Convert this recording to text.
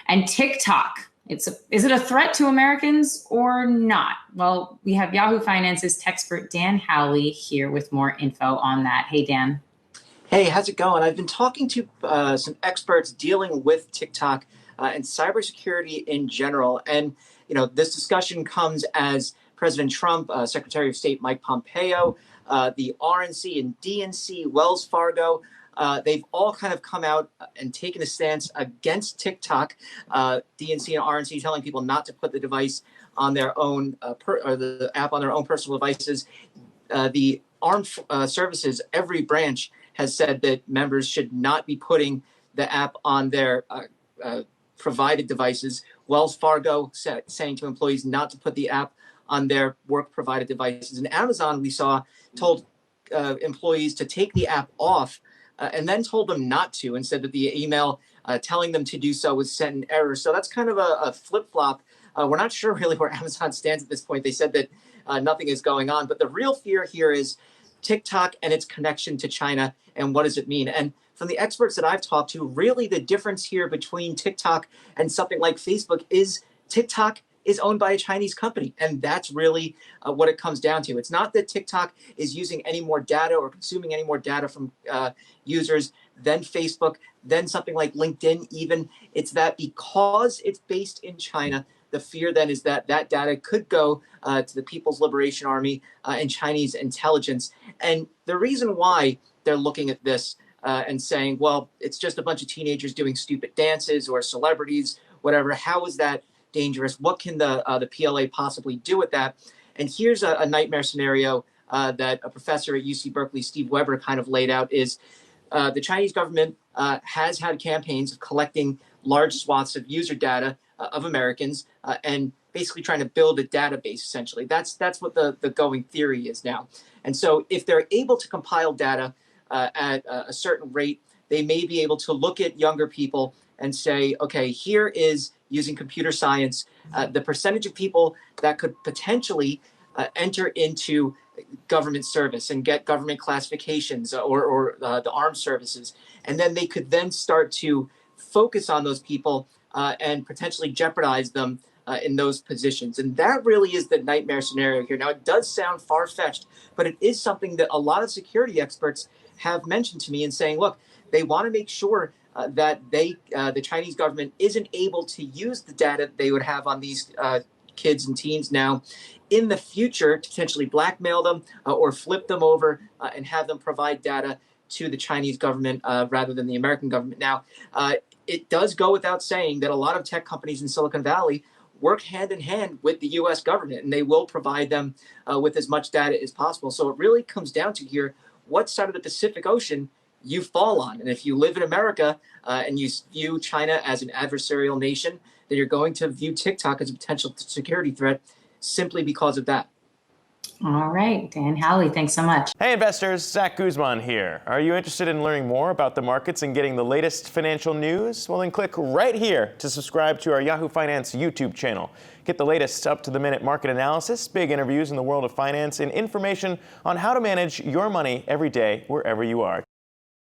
And TikTok, is it a threat to Americans or not? Well, we have Yahoo Finance's tech expert Dan Howley here with more info on that. Hey, Dan. Hey, how's it going? I've been talking to some experts dealing with TikTok and cybersecurity in general. And, this discussion comes as President Trump, Secretary of State Mike Pompeo, the RNC and DNC, Wells Fargo, they've all kind of come out and taken a stance against TikTok, DNC and RNC telling people not to put the device on their own, or the app on their own personal devices. The armed services, every branch has said that members should not be putting the app on their provided devices. Wells Fargo saying to employees not to put the app on their work provided devices. And Amazon, we saw, told employees to take the app off and then told them not to, and said that the email telling them to do so was sent in error. So that's kind of a flip-flop. We're not sure really where Amazon stands at this point. They said that nothing is going on. But the real fear here is TikTok and its connection to China, and what does it mean? And from the experts that I've talked to, really the difference here between TikTok and something like Facebook is TikTok is owned by a Chinese company. And that's really what it comes down to. It's not that TikTok is using any more data or consuming any more data from users than Facebook, than something like LinkedIn even. It's that because it's based in China, the fear then is that that data could go to the People's Liberation Army and Chinese intelligence. And the reason why they're looking at this and saying, well, it's just a bunch of teenagers doing stupid dances or celebrities, whatever. How is that dangerous? What can the PLA possibly do with that? And here's a nightmare scenario that a professor at UC Berkeley, Steve Weber, kind of laid out is the Chinese government has had campaigns of collecting large swaths of user data of Americans and basically trying to build a database, essentially. That's what the going theory is now. And so if they're able to compile data at a certain rate, they may be able to look at younger people and say, okay, here is, using computer science, the percentage of people that could potentially enter into government service and get government classifications or the armed services. And then they could then start to focus on those people and potentially jeopardize them in those positions. And that really is the nightmare scenario here. Now, it does sound far-fetched, but it is something that a lot of security experts have mentioned to me and saying, look, they want to make sure that the Chinese government isn't able to use the data they would have on these kids and teens now in the future to potentially blackmail them or flip them over and have them provide data to the Chinese government rather than the American government. Now, it does go without saying that a lot of tech companies in Silicon Valley work hand in hand with the U.S. government, and they will provide them with as much data as possible. So it really comes down to here, what side of the Pacific Ocean you fall on. And if you live in America and you view China as an adversarial nation, then you're going to view TikTok as a potential security threat simply because of that. All right, Dan Howley, thanks so much. Hey investors, Zach Guzman here. Are you interested in learning more about the markets and getting the latest financial news? Well, then click right here to subscribe to our Yahoo Finance YouTube channel. Get the latest up-to-the-minute market analysis, big interviews in the world of finance, and information on how to manage your money every day wherever you are.